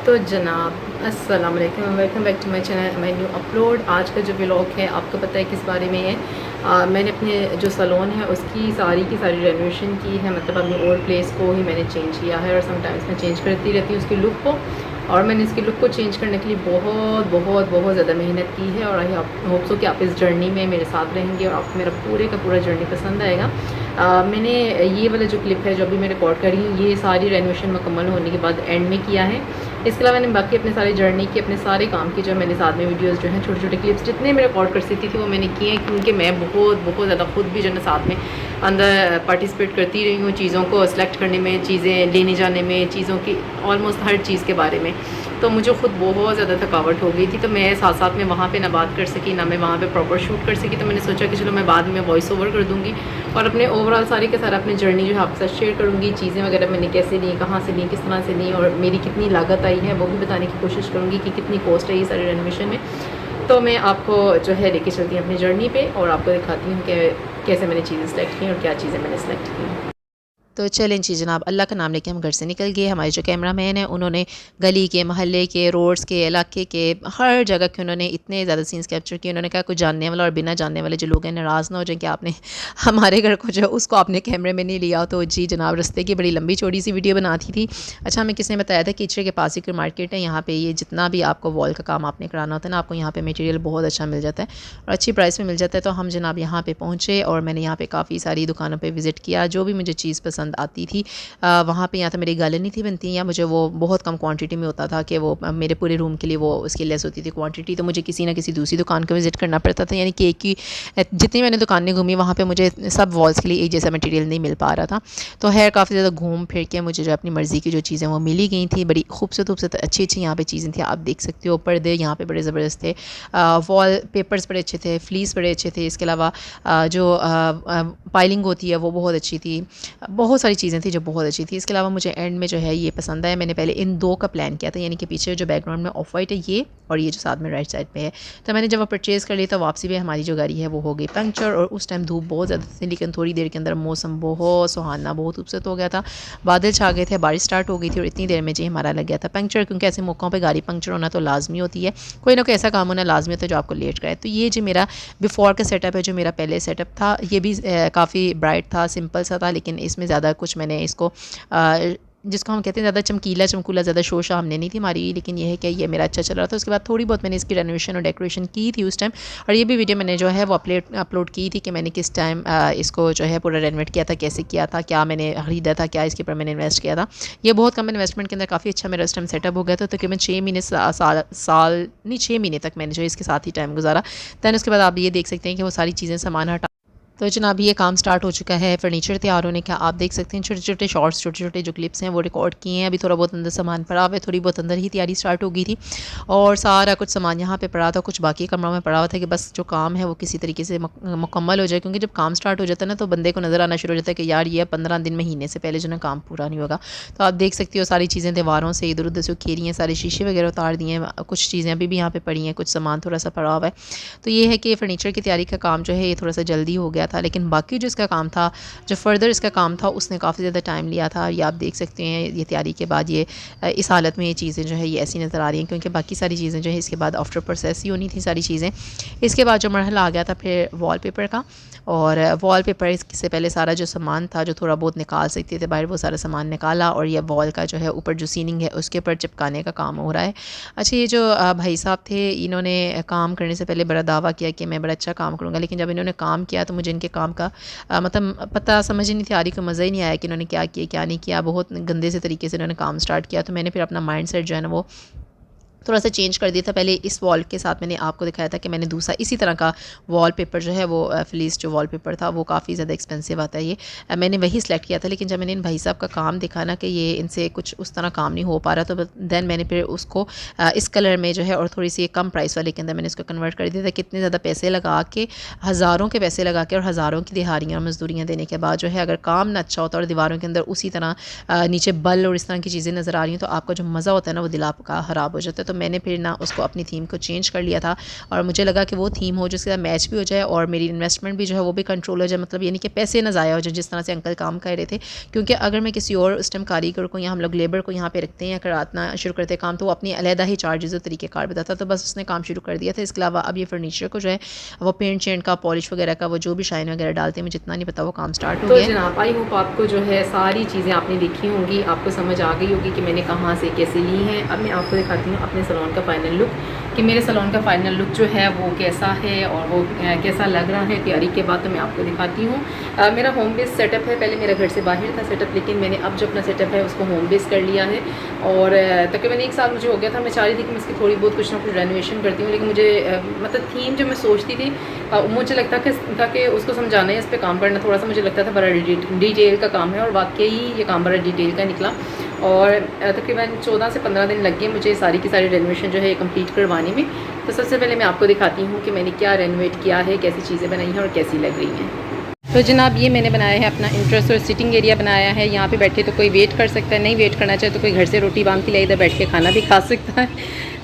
तो जनाब अस्सलाम वालेकुम, welcome back to my channel, my new upload. आज का जो व्लॉग है आपको पता है किस बारे में है। मैंने अपने जो सैलून है उसकी की सारी रेनोवेशन की है, मतलब अपनी ओल्ड प्लेस को ही मैंने चेंज किया है और समटाइम्स मैं चेंज करती रहती हूँ उसकी लुक को। और मैंने इसकी लुक को चेंज करने के लिए बहुत बहुत बहुत ज़्यादा मेहनत की है और आई होप सो कि आप इस जर्नी में मेरे साथ रहेंगे और आपको मेरा पूरे का पूरा जर्नी पसंद आएगा। मैंने ये वाला जो क्लिप है जो अभी मैं रिकॉर्ड कर रही हूँ ये सारी रेनोवेशन मुकम्मल होने के बाद एंड में किया है। इसके अलावा मैंने बाकी अपने सारे जर्नी की, अपने सारे काम की जो मैंने साथ में वीडियोस जो हैं छोटे छोटे क्लिप्स जितने मैं रिकॉर्ड कर सकती थी वो मैंने किए हैं, क्योंकि मैं बहुत बहुत ज़्यादा खुद भी जो है साथ में अंदर पार्टिसिपेट करती रही हूँ, चीज़ों को सेलेक्ट करने में, चीज़ें लेने जाने में, चीज़ों की ऑलमोस्ट हर चीज़ के बारे में। तो मुझे खुद बहुत ज़्यादा थकावट हो गई थी, तो मैं साथ साथ में वहाँ पे ना बात कर सकी ना मैं वहाँ पे प्रॉपर शूट कर सकी। तो मैंने सोचा कि चलो मैं बाद में वॉइस ओवर कर दूँगी और अपने ओवरऑल सारे के सारा अपनी जर्नी जो है आपके साथ शेयर करूँगी। चीज़ें वगैरह मैंने कैसे ली, कहाँ से ली, किस तरह से ली और मेरी कितनी लागत आई है वो भी बताने की कोशिश करूँगी कि कितनी कॉस्ट है ये सारी रेनोवेशन में। तो मैं आपको जो है लेके चलती हूँ अपनी जर्नी पे और आपको दिखाती हूँ कि कैसे मैंने चीज़ें सेलेक्ट की और क्या चीज़ें मैंने सेलेक्ट की। तो चलें जी जनाब, अल्लाह का नाम लेके हम घर से निकल गए। हमारे जो कैमरा मैन हैं उन्होंने गली के, मोहल्ले के, रोड्स के, इलाके के हर जगह के उन्होंने इतने ज़्यादा सीन्स कैप्चर किए। उन्होंने कहा कुछ जानने वाला और बिना जानने वाले जो लोग हैं नाराज़ ना हो जाए कि आपने हमारे घर को जो है उसको आपने कैमरे में नहीं लिया। तो जी जनाब, रास्ते की बड़ी लंबी चौड़ी सी वीडियो बनाती थी। अच्छा, हमें किसने बताया था कि इचरे के पास ही कोई मार्केट है, यहाँ पर ये जितना भी आपको वॉल का काम आपने कराना होता है ना, आपको यहाँ पर मटीरियल बहुत अच्छा मिल जाता है और अच्छी प्राइस में मिल जाता है। तो हम जनाब यहाँ पर पहुँचे और मैंने यहाँ पर काफ़ी सारी दुकानों पर विज़िट किया। जो भी मुझे चीज़ पसंद आती थी वहाँ पे या तो मेरी गालें नहीं थी बनती या मुझे वो बहुत कम क्वांटिटी में होता था कि वो मेरे पूरे रूम के लिए वो उसकी लेस होती थी क्वांटिटी। तो मुझे किसी ना किसी दूसरी दुकान को विज़िट करना पड़ता था, यानी कि एक ही जितनी मैंने दुकानें घूमी वहाँ पे मुझे सब वॉल्स के लिए एक जैसा मटेरियल नहीं मिल पा रहा था। तो है काफ़ी ज़्यादा घूम फिर के मुझे जो अपनी मर्ज़ी की जो चीज़ें वो मिली गई थी। बड़ी खूबसूरत अच्छी अच्छी यहाँ पर चीज़ें थी, आप देख सकते हो। पर्दे यहाँ पर बड़े ज़बरदस्त थे, वॉल पेपर्स बड़े अच्छे थे, फ्लीस बड़े अच्छे थे। इसके अलावा जो पाइलिंग होती है वो बहुत अच्छी थी। बहुत सारी चीज़ें थी जो बहुत अच्छी थी। इसके अलावा मुझे एंड में जो है ये पसंद आया। मैंने पहले इन दो का प्लान किया था, यानी कि पीछे जो बैकग्राउंड में ऑफ वाइट है ये और ये जो साथ में राइट साइड पे है। तो मैंने जब वो परचेज़ कर लिया तो वापसी में हमारी जो गाड़ी है वो हो गई पंक्चर और उस टाइम धूप बहुत ज़्यादा थी, लेकिन थोड़ी देर के अंदर मौसम बहुत सुहाना, बहुत खूबसूरत हो गया था। बादल छा गए थे, बारिश स्टार्ट हो गई थी और इतनी देर में जी हमारा लग गया था पंक्चर, क्योंकि ऐसे मौक़ों पर गाड़ी पंक्चर होना तो लाजमी होती है। कोई ना कोई ऐसा काम होना लाजमी होता है जो आपको लेट कराए। तो ये जो मेरा बिफ़ोर का सेटअप है, जो मेरा पहले सेटअप था, ये भी काफ़ी ब्राइट था, सिंपल सा था, लेकिन इसमें ज़्यादा कुछ मैंने इसको जिसको हम कहते हैं ज़्यादा चमकीला चमकूला ज़्यादा शोशा हमने नहीं थी मारी, लेकिन ये है कि ये मेरा अच्छा चल रहा था। उसके बाद थोड़ी बहुत मैंने इसकी रेनोवेशन और डेकोरेशन की थी उस टाइम, और ये भी वीडियो मैंने जो है वो अपलोड की थी कि मैंने किस टाइम इसको जो है पूरा रेनोवेट किया था, कैसे किया था, क्या मैंने ख़रीदा था, क्या इसके ऊपर मैंने इन्वेस्ट किया था। ये बहुत कम इन्वेस्टमेंट के अंदर काफ़ी अच्छा मेरा उस टाइम सेटअप हो गया था। तकरीबन 6 महीने साल नहीं 6 महीने तक मैंने जो इसके साथ ही टाइम गुजारा। दैन उसके बाद आप ये देख सकते हैं कि वो सारी चीज़ें सामान हटा। तो जनाब ये काम स्टार्ट हो चुका है, फर्नीचर तैयार होने का। आप देख सकते हैं छोटे छोटे शॉर्ट्स, छोटे छोटे जो क्लिप्स हैं वो रिकॉर्ड किए हैं। अभी थोड़ा बहुत अंदर सामान पड़ा हुआ है, थोड़ी बहुत अंदर ही तैयारी स्टार्ट हो गई थी और सारा कुछ सामान यहाँ पे पड़ा था, कुछ बाकी कमरों में पड़ा हुआ था कि बस जो काम है वो किसी तरीके से मुकम्मल हो जाए, क्योंकि जब काम स्टार्ट हो जाता है ना तो बंदे को नज़र आना शुरू हो जाता है कि यार ये 15 दिन महीने से पहले जो ना काम पूरा नहीं होगा। तो आप देख सकते हो सारी चीज़ें दीवारों से इधर उधर से खेरी हैं, सारे शीशे वगैरह उतार दिए हैं, कुछ चीज़ें अभी भी यहाँ पे पड़ी हैं, कुछ सामान थोड़ा सा पड़ा हुआ है। तो ये है कि फ़र्नीचर की तैयारी का काम जो है ये थोड़ा सा जल्दी हो गया था, लेकिन बाकी जो इसका काम था, जो फर्दर इसका काम था, उसने काफ़ी ज़्यादा टाइम लिया था। ये आप देख सकते हैं, ये तैयारी के बाद ये इस हालत में ये चीज़ें जो है ये ऐसी नज़र आ रही हैं, क्योंकि बाकी सारी चीज़ें जो है इसके बाद आफ्टर प्रोसेस ही होनी थी सारी चीज़ें। इसके बाद जो मरहला आ गया था फिर वॉलपेपर का, और वॉलपेपर इससे पहले सारा जो सामान था जो थोड़ा बहुत निकाल सकते थे बाहर, वो सारा सामान निकाला और ये वॉल का जो है ऊपर जो सीलिंग है उसके ऊपर चिपकाने का काम हो रहा है। अच्छा, ये जो भाई साहब थे, इन्होंने काम करने से पहले बड़ा दावा किया कि मैं बड़ा अच्छा काम करूँगा, लेकिन जब इन्होंने काम किया तो मुझे इनके काम का मतलब पता समझ ही नहीं थी आ रही, को मज़ा ही नहीं आया कि इन्होंने क्या किया क्या नहीं किया। बहुत गंदे से तरीके से इन्होंने काम स्टार्ट किया। तो मैंने फिर अपना माइंड सेट जो है ना वो थोड़ा सा चेंज कर दिया था। पहले इस वॉल के साथ मैंने आपको दिखाया था कि मैंने दूसरा इसी तरह का वॉलपेपर जो है वो फ्लीस जो वॉलपेपर था वो काफ़ी ज़्यादा एक्सपेंसिव आता है, ये मैंने वही सिलेक्ट किया था। लेकिन जब मैंने इन भाई साहब का काम देखा ना कि ये इनसे कुछ उस तरह काम नहीं हो पा रहा, तो दैन मैंने फिर उसको इस कलर में जो है और थोड़ी सी कम प्राइस वाले के अंदर मैंने इसको कन्वर्ट कर दिया था। कितने ज़्यादा पैसे लगा के, हज़ारों के पैसे लगा के और हज़ारों की दिहाड़ियाँ मजदूरियाँ देने के बाद जो है अगर काम ना अच्छा होता और दीवारों के अंदर उसी तरह नीचे बल और इस तरह की चीज़ें नज़र आ रही हैं, तो आपका जो मज़ा होता है ना वो दिल आपका ख़राब हो जाता है। तो मैंने फिर ना उसको अपनी थीम को चेंज कर लिया था और मुझे लगा कि वो थीम हो जिसके साथ मैच भी हो जाए और मेरी इन्वेस्टमेंट भी जो है वो भी कंट्रोल हो जाए, मतलब यानी कि पैसे ना ज़ाया हो जाए जिस तरह से अंकल काम कर रहे थे। क्योंकि अगर मैं किसी और उस टाइम कारीगर को या हम लोग लेबर को यहाँ पे रखते हैं या करातना शुरू करते हैं काम, तो वो अपनी अलहदा ही चार्जेस और तरीक़ेकार बताता, तो बस उसने काम शुरू कर दिया था। इसके अलावा अब ये फर्नीचर को जो है वो पेंट शेंट का, पॉलिश वगैरह का, वो जो भी शाइन वगैरह डालते हैं मुझे जितना नहीं पता, वो काम स्टार्ट हो तो गया। जनाब आई होप आपको जो है सारी चीज़ें आपने देखी होंगी, आपको समझ आ गई होगी कि मैंने कहाँ से कैसे ली हैं। अब मैं आपको दिखाती हूँ अपने सैलून का फ़ाइनल लुक, कि मेरे सैलून का फ़ाइनल लुक जो है वो कैसा है और वो कैसा लग रहा है तैयारी के बाद। तो मैं आपको दिखाती हूँ। मेरा होम बेस सेटअप है, पहले मेरा घर से बाहर था सेटअप, लेकिन मैंने अब जो अपना सेटअप है उसको होम बेस कर लिया है। और तकरीबन 1 साल मुझे हो गया था। मैं चाह रही थी कि मैं इसकी थोड़ी बहुत कुछ ना कुछ रेनोवेशन करती हूँ, लेकिन मुझे मतलब थीम जो मैं सोचती थी मुझे लगता था कि उसको समझाना है, इस पर काम करना थोड़ा सा मुझे लगता था बड़ा डिटेल का काम है, और वाकई ये काम बड़ा डिटेल का निकला। और तकरीबन 14 से 15 दिन लग गए मुझे सारी की सारी रेनोवेशन जो है कंप्लीट करवाने में। तो सबसे पहले मैं आपको दिखाती हूँ कि मैंने क्या रेनोवेट किया है, कैसी चीज़ें बनाई हैं और कैसी लग रही हैं। तो जनाब ये मैंने बनाया है अपना इंटरेस्ट और सिटिंग एरिया बनाया है। यहाँ पे बैठे तो कोई वेट कर सकता है, नहीं वेट करना चाहे तो कोई घर से रोटी बांध के ले इधर बैठ के खाना भी खा सकता है।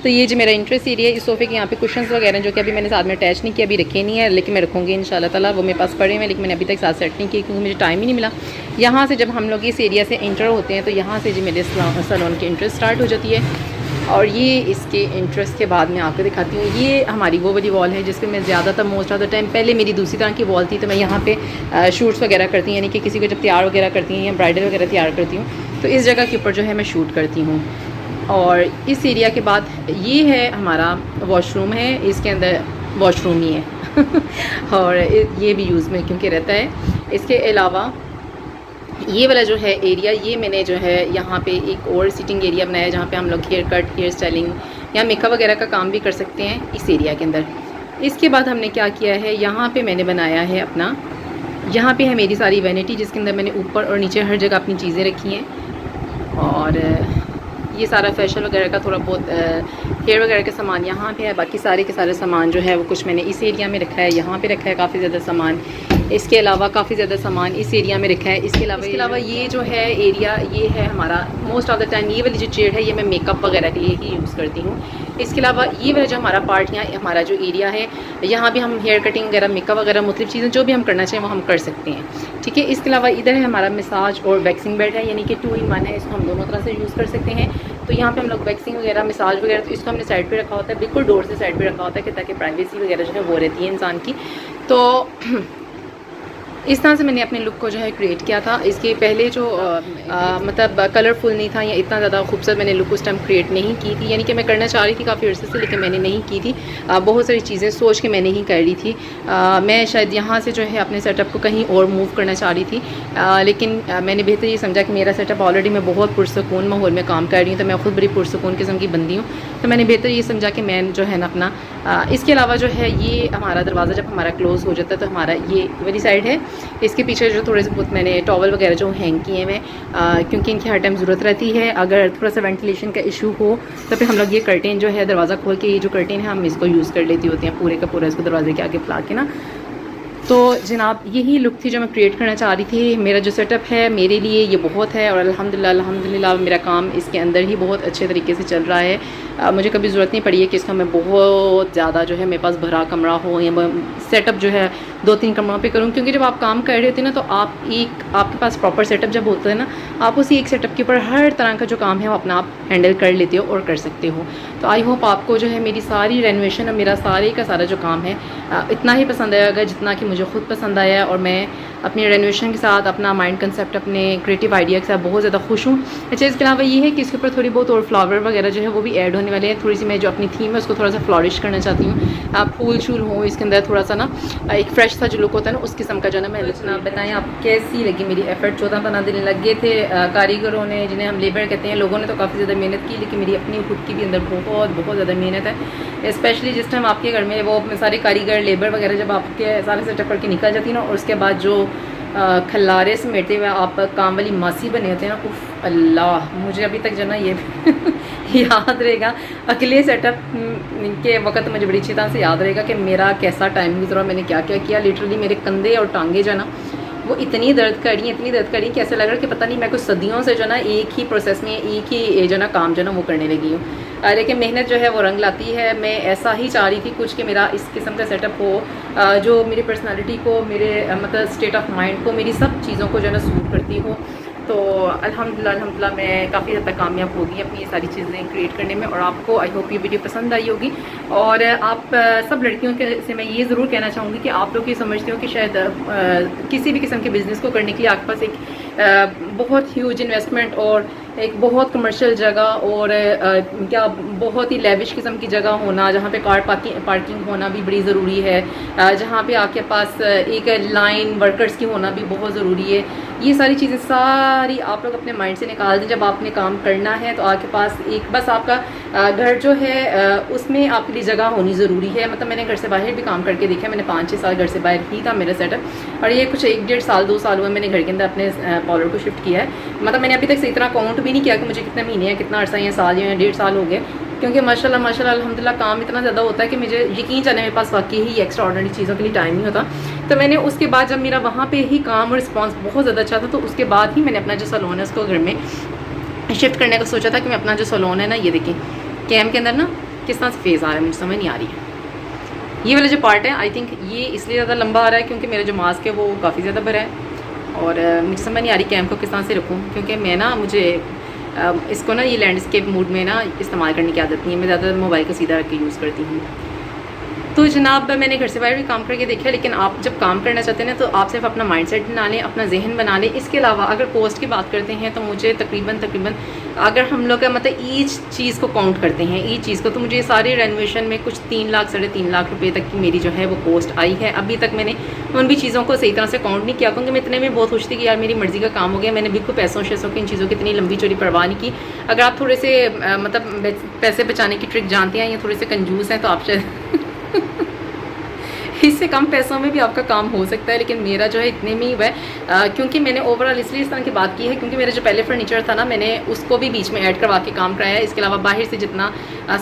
तो ये जो मेरा इंटरेस्ट एरिया है, इस सोफ़े के यहाँ पे कुशन्स वगैरह जो कि अभी मैंने साथ में अटैच नहीं किया, अभी रखे नहीं है, लेकिन मैं रखूँगी इंशाल्लाह ताला। वो मेरे पास पड़े हैं लेकिन मैंने अभी तक साथ सेट नहीं किए क्योंकि मुझे टाइम ही नहीं मिला। यहाँ से जब हम लोग इस एरिया से एंटर होते हैं तो यहाँ से जो मेरे सैलून की इंटरेस्ट स्टार्ट हो जाती है। और ये इसके इंटरेस्ट के बाद मैं आपको दिखाती हूँ। ये हमारी वो वाली वॉल है जिसपे मैं ज़्यादातर मोस्ट ऑफ द टाइम, पहले मेरी दूसरी तरह की वॉल थी तो मैं यहाँ पे शूट्स वगैरह करती हूँ, यानी कि किसी को जब तैयार वगैरह करती हूँ या ब्राइडल वगैरह तैयार करती हूँ तो इस जगह के ऊपर जो है मैं शूट करती हूँ। और इस एरिया के बाद ये है हमारा वॉशरूम है, इसके अंदर वॉशरूम ही है और ये भी यूज़ में क्योंकि रहता है। इसके अलावा ये वाला जो है एरिया, ये मैंने जो है यहाँ पे एक और सिटिंग एरिया बनाया है जहाँ पे हम लोग हेयर कट, हेयर स्टाइलिंग या मेकअप वगैरह का काम भी कर सकते हैं इस एरिया के अंदर। इसके बाद हमने क्या किया है, यहाँ पे मैंने बनाया है अपना, यहाँ पे है मेरी सारी वैनिटी जिसके अंदर मैंने ऊपर और नीचे हर जगह अपनी चीज़ें रखी हैं। और ये सारा फैशन वगैरह का थोड़ा बहुत हेयर वगैरह का सामान यहाँ पे है। बाकी सारे के सारे सामान जो है वो कुछ मैंने इस एरिया में रखा है, यहाँ पे रखा है काफ़ी ज़्यादा सामान। इसके अलावा काफ़ी ज़्यादा सामान इस एरिया में रखा है। इसके अलावा ये जो है एरिया, ये है हमारा मोस्ट ऑफ द टाइम ये वाली जो चेयर है ये मैं मेकअप वगैरह के लिए ही यूज़ करती हूँ। इसके अलावा ये वाला जो हमारा पार्ट यहाँ हमारा जो एरिया है, यहाँ भी हम हेयर कटिंग वगैरह, मेकअप वगैरह, मुख्तलिफ चीज़ें जो भी हम करना चाहें वो हम कर सकते हैं, ठीक है। इसके अलावा इधर है हमारा मसाज और वैक्सिंग बेड है, यानी कि 2 in 1 है, इसको हम दोनों तरह से यूज़ कर सकते हैं। तो यहाँ पे हम लोग वैक्सिंग वगैरह, मसाज वगैरह, तो इसको हमने साइड पे रखा होता है, बिल्कुल डोर से साइड पे रखा होता है कि ताकि प्राइवेसी वगैरह जो है वो रहती है इंसान की। तो इस तरह से मैंने अपने लुक को जो है क्रिएट किया था। इसके पहले जो मतलब कलरफुल नहीं था या इतना ज़्यादा खूबसूरत मैंने लुक उस टाइम क्रिएट नहीं की थी, यानी कि मैं करना चाह रही थी काफ़ी अर्से से लेकिन मैंने नहीं की थी। बहुत सारी चीज़ें सोच के मैं नहीं कर रही थी। मैं शायद यहाँ से जो है अपने सेटअप को कहीं और मूव करना चाह रही थी, लेकिन मैंने बेहतर ये समझा कि मेरा सेटअप ऑलरेडी मैं बहुत पुरसकून माहौल में काम कर रही हूँ, तो मैं ख़ुद बड़ी पुरसकून किस्म की बंदी हूँ, तो मैंने बेहतर ये समझा कि मैं जो है ना अपना इसके अलावा जो है ये हमारा दरवाज़ा जब हमारा क्लोज़ हो जाता है तो हमारा ये वाली साइड है, इसके पीछे जो थोड़े से बहुत मैंने टॉवल वगैरह जो हैंग किए हैं मैं, क्योंकि इनकी हर टाइम ज़रूरत रहती है। अगर थोड़ा सा वेंटिलेशन का इशू हो तो फिर हम लोग ये कर्टेन जो है दरवाज़ा खोल के, ये जो कर्टेन है हम इसको यूज़ कर लेती होती हैं पूरे का पूरा इसको दरवाजे के आगे फैला के ना। तो जनाब यही लुक थी जो मैं क्रिएट करना चाह रही थी। मेरा जो सेटअप है मेरे लिए ये बहुत है और अल्हम्दुलिल्लाह मेरा काम इसके अंदर ही बहुत अच्छे तरीके से चल रहा है। मुझे कभी ज़रूरत नहीं पड़ी है कि इसका मैं बहुत ज़्यादा जो है मेरे पास भरा कमरा हो या सेटअप जो है 2-3 कमरों पे करूँ, क्योंकि जब आप काम कर रहे होते हैं ना तो आपके पास प्रॉपर सेटअप जब होता है ना, आप उसी एक सेटअप के ऊपर हर तरह का जो काम है वो अपना आप हैंडल कर लेते हो और कर सकते हो। तो आई होप आपको जो है मेरी सारी रेनोवेशन और मेरा सारे का सारा जो काम है इतना ही पसंद आएगा जितना कि मुझे खुद पसंद आया, और मैं अपनी रेनोवेशन के साथ, अपना माइंड कंसेप्ट, अपने क्रिएटिव आइडिया के साथ बहुत ज़्यादा खुश हूँ। अच्छा, इसके अलावा ये है कि इसके ऊपर थोड़ी बहुत और फ्लावर वगैरह जो है वो भी ऐड होने वाले हैं। थोड़ी सी मैं जो अपनी थीम है उसको थोड़ा सा फ्लॉरिश करना चाहती हूँ, फूल शूल हो इसके अंदर, थोड़ा सा ना एक फ्रेश सा जो लुक होता है ना उस किस्म का जो ना मैं लिखना। बताएं आप कैसी लगी मेरी एफर्ट। 14-15 दिन लग गए थे। कारीगरों ने, जिन्हें हम लेबर कहते हैं, लोगों ने तो काफ़ी ज़्यादा मेहनत की, लेकिन मेरी अपनी खुद की भी अंदर बहुत ज़्यादा मेहनत है। स्पेशली जिस टाइम आपके घर में वो सारे कारीगर, लेबर वगैरह जब आपके सारे सेटअप करके निकल जाती है ना, और उसके बाद जो खल्लारे समेटते हुए आप काम वाली मासी बने होते हैं ना, उफ अल्लाह, मुझे अभी तक जो ना ये याद रहेगा। अकेले सेटअप के वक्त मुझे बड़ी अच्छी तरह से याद रहेगा कि मेरा कैसा टाइम गुजरा, मैंने क्या क्या किया। लिटरली मेरे कंधे और टांगे जो है ना वो इतनी दर्द करी कि ऐसा लग रहा है कि पता नहीं मैं कुछ सदियों से जो ना एक ही प्रोसेस में एक ही जो ना काम जो ना वो करने लगी हूँ। लेकिन मेहनत जो है वो रंग लाती है। मैं ऐसा ही चाह रही थी कुछ कि मेरा इस किस्म का सेटअप हो जो मेरी पर्सनालिटी को, मेरे मतलब स्टेट ऑफ माइंड को, मेरी सब चीज़ों को जो है ना सूट करती हो। तो अल्हम्दुलिल्लाह मैं काफ़ी हद तक कामयाब होगी अपनी ये सारी चीज़ें क्रिएट करने में। और आपको आई होप ये वीडियो पसंद आई होगी। और आप सब लड़कियों के से मैं ये ज़रूर कहना चाहूँगी कि आप लोग ये समझते हो कि शायद किसी भी किस्म के बिज़नेस को करने के लिए आपके पास एक बहुत ह्यूज इन्वेस्टमेंट और एक बहुत कमर्शियल जगह और क्या बहुत ही लेविश किस्म की जगह होना, जहाँ पे कार पार्किंग होना भी बड़ी ज़रूरी है, जहाँ पे आपके पास एक लाइन वर्कर्स की होना भी बहुत ज़रूरी है। ये सारी चीज़ें सारी आप लोग अपने माइंड से निकाल दें। जब आपने काम करना है तो आपके पास एक बस आपका घर जो है उसमें आपके लिए जगह होनी ज़रूरी है। मतलब मैंने घर से बाहर भी काम करके देखा, मैंने 5-6 साल घर से बाहर ही था मेरा सेटअप। और ये कुछ 1-1.5 साल 2 साल हुआ मैंने घर के अंदर अपने पार्लर को शिफ्ट किया है। मतलब मैंने अभी तक से इतना काउंट भी नहीं किया कि मुझे कितने महीने या कितना अर्सा या साल या 1.5 साल हो गए, क्योंकि माशाल्लाह अल्हम्दुलिल्लाह काम इतना ज़्यादा होता है कि मुझे यकीन जाने मेरे पास वाकई ही एक्स्ट्रा ऑर्डिनरी चीज़ों के लिए टाइम नहीं होता। तो मैंने उसके बाद जब मेरा वहाँ पे ही काम और रिस्पांस बहुत ज़्यादा अच्छा था, तो उसके बाद ही मैंने अपना जो सैलून है उसको घर में शिफ्ट करने का सोचा था कि मैं अपना जो सैलून है ना, ये देखिए कैम के अंदर ना किस तरह से फेज़ आ रहा है, मुझे समझ नहीं आ रही है। ये वाला जो पार्ट है आई थिंक ये इसलिए ज़्यादा लंबा आ रहा है क्योंकि मेरा जो मास्क है वो काफ़ी ज़्यादा भरा है। और मुझे समझ नहीं आ रही कैम को किस तरह से रखूँ, क्योंकि मैं ना मुझे इसको ना ये लैंडस्केप मूड में ना इस्तेमाल करने की आदत नहीं है। मैं ज़्यादा मोबाइल को सीधा रख के यूज़ करती हूँ। तो जनाब मैंने घर से बाहर भी काम करके देखा, लेकिन आप जब काम करना चाहते हैं तो आप सिर्फ अपना माइंडसेट बना लें, अपना जहन बना लें। इसके अलावा अगर कॉस्ट की बात करते हैं तो मुझे तकरीबन अगर हम लोग मतलब ईच चीज़ को काउंट करते हैं, ईच चीज़ को, तो मुझे सारे रेनोवेशन में कुछ 3 लाख 3.5 लाख रुपए तक की मेरी जो है वो कॉस्ट आई है। अभी तक मैंने उन भी चीज़ों को सही तरह से काउंट नहीं किया, क्योंकि मैं इतने में बहुत खुश थी कि यार मेरी मर्ज़ी का काम हो गया। मैंने बिल्कुल पैसों शैसों की इन चीज़ों की इतनी लंबी चौड़ी परवाह नहीं की। अगर आप थोड़े से मतलब पैसे बचाने की ट्रिक जानते हैं या थोड़े से कंजूस हैं तो आप शायद इससे कम पैसों में भी आपका काम हो सकता है, लेकिन मेरा जो है इतने में ही हुआ है। क्योंकि मैंने ओवरऑल इसलिए इस तरह की बात की है क्योंकि मेरा जो पहले फर्नीचर था ना, मैंने उसको भी बीच में ऐड करवा के काम कराया है। इसके अलावा बाहर से जितना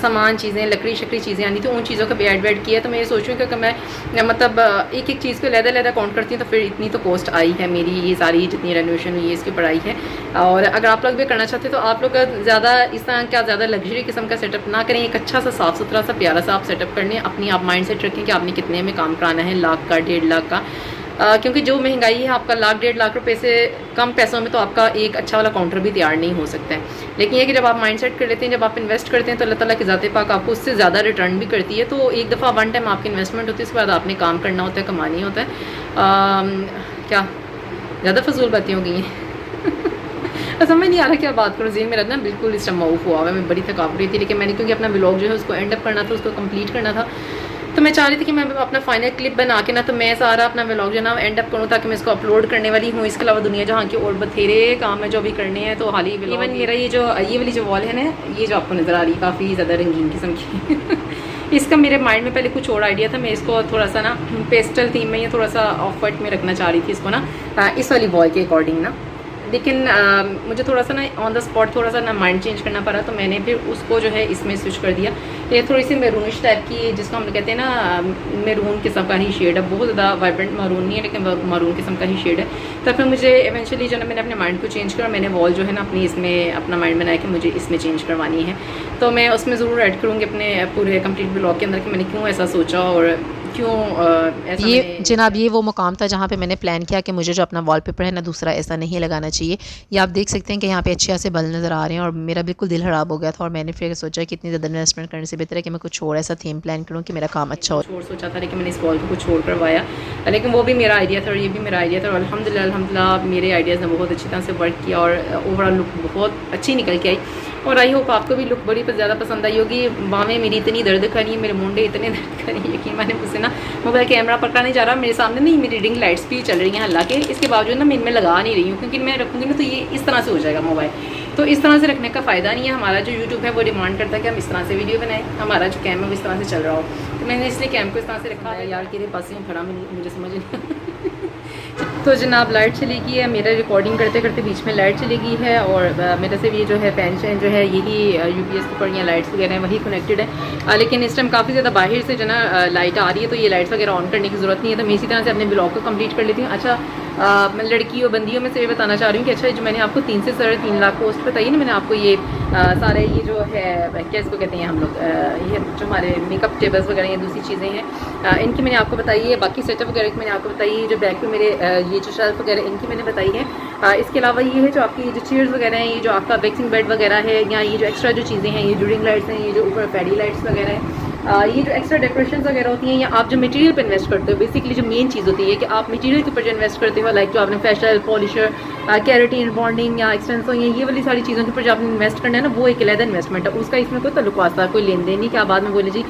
सामान चीज़ें लकड़ी शकड़ी चीज़ें आनी थी उन चीज़ों का भी ऐड किया है। तो मैं ये सोच रही हूँ कि मैं मतलब एक एक चीज़ को लहदा काउंट करती हूँ तो फिर इतनी तो कॉस्ट आई है मेरी ये सारी जितनी रेनोवेशन हुई है इसकी पढ़ाई है। और अगर आप लोग भी करना चाहते हो तो आप लोग ज़्यादा इस तरह का ज़्यादा लग्जरी किस्म का सेटअप ना करें, एक अच्छा सा साफ़ सुथरा सा प्यारा सा आप सेटअप कर लें। अपनी आप माइंड सेट रखें कि आपने कितने में काम कराना है, लाख का 1.5 लाख का। क्योंकि जो महंगाई है आपका 1-1.5 लाख रुपए से कम पैसों में तो आपका एक अच्छा वाला काउंटर भी तैयार नहीं हो सकता है। लेकिन ये कि जब आप माइंड सेट कर लेते हैं, जब आप इन्वेस्ट करते हैं तो अल्लाह ताला की ज़ात पाक आपको उससे ज़्यादा रिटर्न भी करती है। तो एक दफ़ा वन टाइम आपकी इन्वेस्टमेंट होती है, उसके बाद आपने काम करना होता है, कमानी होता है। क्या ज़्यादा फजूल बातें हो गई हैं समझ नहीं आ रहा क्या बात करूँ। जी मेरा ना बिल्कुल इस टाइम माउफ हुआ है, मैं बड़ी थकावट रही थी, लेकिन मैंने क्योंकि अपना व्लॉग जो है उसको एंड अप करना था, उसको कंप्लीट करना था, तो मैं चाह रही थी कि मैं अपना फाइनल क्लिप बना के ना तो मैं सारा अपना व्लॉग जो ना एंड अप करूँ ताकि मैं इसको अपलोड करने वाली हूँ। इसके अलावा दुनिया जहाँ के और बथेरे काम है जो भी करने हैं। तो हाल ही इवन मेरा ये वाली जो वॉल है ना, ये जो आपको नज़र आ रही है काफ़ी ज़्यादा रंगीन किस्म की इसका मेरे माइंड में पहले कुछ और आइडिया था। मैं इसको थोड़ा सा ना पेस्टल थीम में या थोड़ा सा ऑफ वाइट में रखना चाह रही थी इसको ना इस वाली वॉल के अकॉर्डिंग ना, लेकिन मुझे थोड़ा सा ना ऑन द स्पॉट थोड़ा सा ना माइंड चेंज करना पड़ा, तो मैंने फिर उसको जो है इसमें स्विच कर दिया। ये थोड़ी सी मैरूनिश टाइप की जिसको हम कहते हैं ना मैरून किस्म का ही शेड है, बहुत ज़्यादा वाइब्रेंट मैरून नहीं है लेकिन मैरून किस्म का ही शेड है। तो फिर मुझे इवेंचुअली जो है मैंने अपने माइंड को चेंज किया, मैंने वॉल जो है ना अपनी इसमें अपना माइंड बनाया कि मुझे इसमें चेंज करवानी है। तो मैं उसमें ज़रूर ऐड करूँगी अपने पूरे कंप्लीट ब्लॉग के अंदर कि मैंने क्यों ऐसा सोचा और क्यों ऐसा। ये जनाब ये वो मुकाम था जहाँ पे मैंने प्लान किया कि मुझे जो अपना वॉलपेपर है ना दूसरा ऐसा नहीं लगाना चाहिए। ये आप देख सकते हैं कि यहाँ पे अच्छे से बल्ब नज़र आ रहे हैं और मेरा बिल्कुल दिल ख़राब हो गया था और मैंने फिर सोचा कि इतनी ज़्यादा इन्वेस्टमेंट करने से बेहतर है कि मैं कुछ और ऐसा थीम प्लान करूँ कि मेरा काम अच्छा हो। कुछ और सोचा था लेकिन मैंने इस वॉल को कुछ और करवाया, लेकिन वो भी मेरा आइडिया था और ये भी मेरा आइडिया था और अल्हम्दुलिल्लाह मेरे आइडियाज़ ने बहुत अच्छी तरह से वर्क किया और ओवरऑल लुक बहुत अच्छी निकल के आई। और आई होप आपको भी लुक बड़ी ज़्यादा पसंद आई होगी। बाहें मेरी इतनी दर्द कर रही है, मेरे मुंडे इतने दर्द कर रही है कि मैंने मुझसे ना मोबाइल कैमरा पकड़ा नहीं जा रहा, मेरे सामने नहीं मेरी रिंग लाइट्स भी चल रही हैं, हालांकि इसके बावजूद ना मैं इनमें लगा नहीं रही हूँ क्योंकि मैं रखूँगी ना तो ये इस तरह से हो जाएगा मोबाइल। तो इस तरह से रखने का फ़ायदा नहीं है। हमारा जो यूट्यूब है वो डिमांड करता है कि हम इस तरह से वीडियो बनाएं, हमारा जो कैम है वो इस तरह से चल रहा हो, तो मैंने इसलिए कैम को इस तरह से रखा है। यार के पास ही खड़ा मुझे समझ नहीं तो जनाब लाइट चली गई है, मेरा रिकॉर्डिंग करते करते बीच में लाइट चली गई है और मेरा से ये जो है फैन चैन जो है यही यूपीएस के ऊपर या लाइट्स वगैरह हैं वही कनेक्टेड है। लेकिन इस टाइम काफ़ी ज़्यादा बाहर से जो ना लाइट आ रही है तो ये लाइट्स वगैरह ऑन करने की ज़रूरत नहीं है। तो मैं इसी तरह से अपने ब्लॉग को कंप्लीट कर लेती हूँ। अच्छा मैं लड़कियों बंदियों में से ये बताना चाह रही हूँ कि अच्छा जो मैंने आपको 3 से 3.5 लाख कॉस्ट बताई ना, मैंने आपको ये सारे ये जो है क्या इसको कहते हैं हम लोग, ये जो हमारे मेकअप टेबल्स वगैरह ये दूसरी चीज़ें हैं इनकी मैंने आपको बताई है। बाकी सेटअप वगैरह की मैंने आपको बताई है। जो बैक पे मेरे ये जो शेल्फ वगैरह इनकी मैंने बताई है। इसके अलावा ये है जो आपकी जो चेयर्स वगैरह हैं, ये जो आपका बेक्सिंग बेड वगैरह है, या ये जो एक्स्ट्रा जो चीज़ें हैं, ये जो रिंग लाइट्स हैं, ये जो ऊपर फेडी लाइट्स वगैरह हैं, ये जो एक्स्ट्रा डेकोरेशन वगैरह होती हैं, या आप जो मटेरियल पे इन्वेस्ट करते हो, बेसिकली जो मेन चीज़ होती है कि आप मटेरियल के ऊपर जो इन्वेस्ट करते हो, लाइक जो आपने फेशियल पॉलिशर कैरेटीन बॉन्डिंग या एक्सटेंसर ये वाली सारी चीज़ों के ऊपर जो आपने इन्वेस्ट करना है ना, वो एक अलग इन्वेस्टमेंट है। उसका इसमें कोई ताल्लुक वास्ता कोई लेन देन नहीं कि आप बाद में बोले जी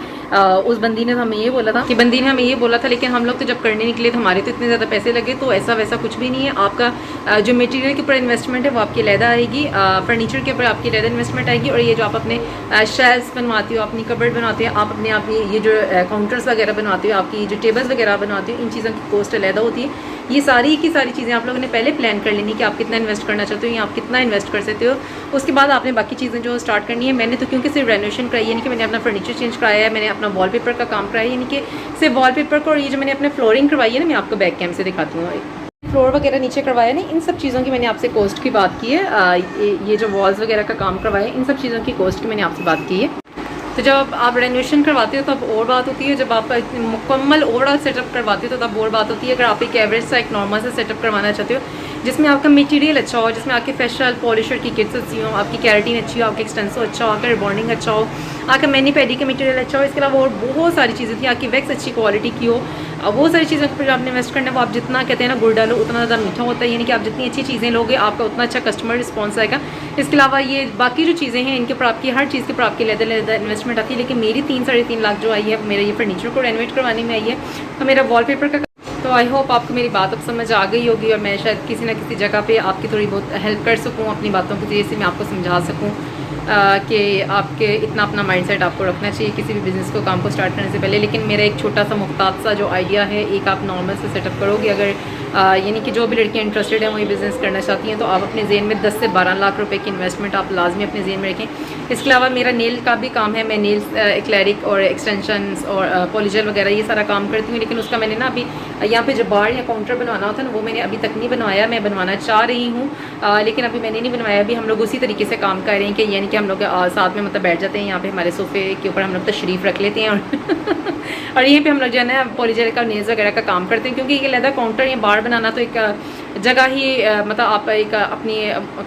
उस बंदी ने हमें ये बोला था कि बंदी ने हमें ये बोला था, लेकिन हम लोग तो जब करने निकले तो हमारे तो इतने ज़्यादा पैसे लगे। तो ऐसा वैसा कुछ भी नहीं है। आपका जो मटेरियल के ऊपर इन्वेस्टमेंट है वो आपकी अलग आएगी, फर्नीचर के ऊपर आपकी अलग इन्वेस्टमेंट आएगी, और ये जो आप अपने शेल्फ्स बनवाते हो, अपनी कबर्ड बनाते हो, आप अपने ये जो काउंटर्स वगैरह बनवाते हो, आपकी जो टेबल्स वगैरह बनवाते हो, इन चीज़ों की कॉस्ट अलग होती है। ये सारी की सारी चीज़ें आप लोगों ने पहले प्लान कर लेनी कि आप कितना इन्वेस्ट करना चाहते हो या आप कितना इन्वेस्ट कर सकते हो। उसके बाद आपने बाकी चीज़ें जो स्टार्ट करनी है। मैंने तो क्योंकि सिर्फ रेनोवेशन कराई है, यानी कि मैंने अपना फर्नीचर चेंज कराया है, मैंने अपना वॉलपेपर का काम कराया है, यानी कि सिर्फ वॉलपेपर को, और ये जो मैंने अपने फ्लोरिंग करवाई है ना, मैं आपको बैक कैम से दिखाती हूँ, फ्लोर वगैरह नीचे करवाया नहीं, इन सब चीज़ों की मैंने आपसे कॉस्ट की बात की है। ये जो वॉल्स वगैरह का काम करवाया, इन सब चीज़ों की कॉस्ट की मैंने आपसे बात की है। तो जब आप रेनोवेशन करवाते हो तो अब और बात होती है, जब आप मुकम्मल ओवरऑल सेटअप करवाते हो तो तब और बात होती है। अगर आप एक एवरेज सा एक नॉर्मल सा सेटअप करवाना चाहते हो जिसमें आपका मटेरियल अच्छा हो, जिसमें आपके फेशियल पॉलिशर की किट्स अच्छी हो, आपकी कैरेटीन अच्छी हो, आपका एक्सटेंसो अच्छा हो, आपका रिबॉन्डिंग अच्छा हो, आपका मैनी पैडी का मटेरियल अच्छा हो, इसके अलावा और बहुत सारी चीज़ें थी, आपकी वैक्स अच्छी क्वालिटी की हो, वो सारी चीज़ों पर आपने इन्वेस्ट करना है। वो आप जितना कहते हैं ना गुड़ डालो उतना ज़्यादा मीठा होता है, यानी कि आप जितनी अच्छी चीज़ें लोगे आपका उतना अच्छा कस्टमर रिस्पॉन्स आएगा। इसके अलावा ये बाकी जो चीज़ें हैं इनके ऊपर आपकी हर चीज़ के ऊपर आपकी लेदर इन्वेस्टमेंट आती है। लेकिन मेरी 3-3.5 लाख जो आई है मेरा ये फर्नीचर को रेनोवेट करवाने में आई है, तो मेरा वॉलपेपर का। तो आई होप आपको मेरी बात अब समझ आ गई होगी, और मैं शायद किसी ना किसी जगह पे आपकी थोड़ी बहुत हेल्प कर सकूँ, अपनी बातों के जरिए से मैं आपको समझा सकूँ कि आपके इतना अपना माइंडसेट आपको रखना चाहिए किसी भी बिज़नेस को काम को स्टार्ट करने से पहले। लेकिन मेरा एक छोटा सा मुख्तात सा जो आइडिया है, एक आप नॉर्मल से सेटअप करोगे अगर यानी कि जो भी लड़कियाँ इंटरेस्टेड हैं वही बिज़नेस करना चाहती हैं, तो आप अपने जेन में 10 से 12 लाख रुपए की इन्वेस्टमेंट आप लाजमी अपने जेन में रखें। इसके अलावा मेरा नेल का भी काम है, मैं नेल्स एक्लैरिक और एक्सटेंशंस और पॉलिजर वगैरह ये सारा काम करती हूँ। लेकिन उसका मैंने ना अभी यहाँ पे जो बार या काउंटर बनवाना होता है ना, वो मैंने अभी तक नहीं बनवाया। मैं बनवाना चाह रही हूँ, लेकिन अभी मैंने नहीं बनवाया। अभी हम लोग उसी तरीके से काम कर रहे हैं कि यानी कि हम लोग साथ में मतलब बैठ जाते हैं यहाँ पे हमारे सोफ़े के ऊपर, हम लोग तशरीफ़ रख लेते हैं और यहीं पे हम लोग जो है ना पॉलिजर का नेल्स वगैरह का काम करते हैं। क्योंकि ये लेदर काउंटर या बार बनाना तो एक जगह ही मतलब आप एक अपनी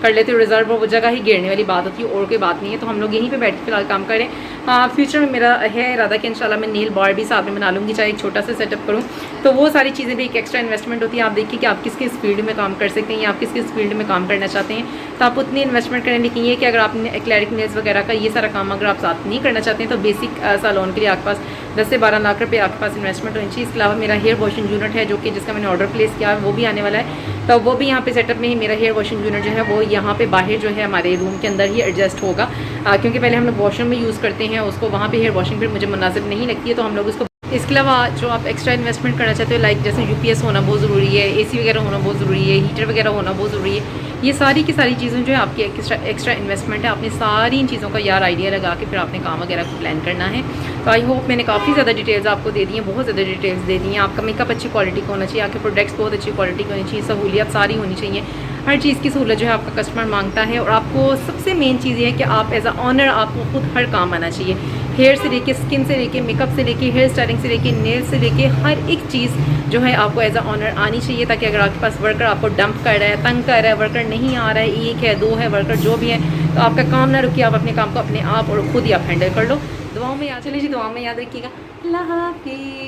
कर लेते हो रिजर्व, वो जगह ही गिरने वाली बात होती है और कोई बात नहीं है। तो हम लोग यहीं पे बैठ के फिलहाल काम करें। हाँ, फ्यूचर में मेरा है इरादा कि इंशाल्लाह मैं नेल बार भी साथ में बना लूँगी, चाहे एक छोटा सा सेटअप करूँ। तो वो सारी चीज़ें भी एक एक्स्ट्रा इन्वेस्टमेंट होती है। आप देखिए कि आप किस किस फील्ड में काम कर सकते हैं या आप किस किस फील्ड में काम करना चाहते हैं, तो आप उतनी इन्वेस्टमेंट करें। लेकिन ये कि अगर आपने एक्लैरिक नेल्स वगैरह का ये सारा काम अगर आप साथ नहीं करना चाहते हैं, तो बेसिक सैलून के लिए आपके पास 10 से 12 लाख रुपये आपके पास इन्वेस्टमेंट होनी चाहिए। इसके अलावा मेरा हेयर वॉशिंग यूनिट है जो कि जिसका मैंने ऑर्डर प्लेस किया है, वो भी आने वाला है। तो वो भी यहाँ पे सेटअप में ही मेरा हेयर वॉशिंग यूनिट जो है वो यहाँ पे बाहर जो है हमारे रूम के अंदर ही एडजस्ट होगा, क्योंकि पहले हम लोग वॉशरूम में यूज़ करते हैं उसको, वहाँ पे हेयर वॉशिंग फिर मुझे मुनासिब नहीं लगती है, तो हम लोग उसको। इसके अलावा जो आप एक्स्ट्रा इन्वेस्टमेंट करना चाहते हो, लाइक जैसे यूपीएस होना बहुत ज़रूरी है, एसी वगैरह होना बहुत ज़रूरी है, हीटर वगैरह होना बहुत ज़रूरी है। ये सारी की सारी चीज़ें जो है आपकी एक्स्ट्रा इन्वेस्टमेंट है। आपने सारी इन चीज़ों का यार आइडिया लगा के फिर आपने काम वगैरह को प्लान करना है। तो आई होप मैंने काफ़ी ज़्यादा डिटेल्स आपको दे दी हैं, बहुत ज़्यादा डिटेल्स दे दी हैं। आपका मेकअप अच्छी क्वालिटी का होना चाहिए, आपके प्रोडक्ट्स बहुत अच्छी क्वालिटी के होनी चाहिए, सहूलियत सारी होनी चाहिए। हर चीज़ की सहूलत जो है आपका कस्टमर मांगता है। और आपको सबसे मेन चीज़ ये है कि आप एज अ ऑनर आपको खुद हर काम आना चाहिए, हेयर से लेके स्किन से लेके मेकअप से लेके हेयर स्टाइलिंग से लेके नेल से लेके हर एक चीज़ जो है आपको एज अ ऑनर आनी चाहिए, ताकि अगर आपके पास वर्कर आपको डंप कर रहा है, तंग कर रहा है, वर्कर नहीं आ रहा है, 1 है 2 है वर्कर जो भी है, तो आपका काम ना रुकिए, आप अपने काम को अपने आप और खुद ही आप हैंडल कर लो। दुआओं में याद, चलिए जी दुआओं में याद रखिएगा। अल्लाह हाफ़िज़।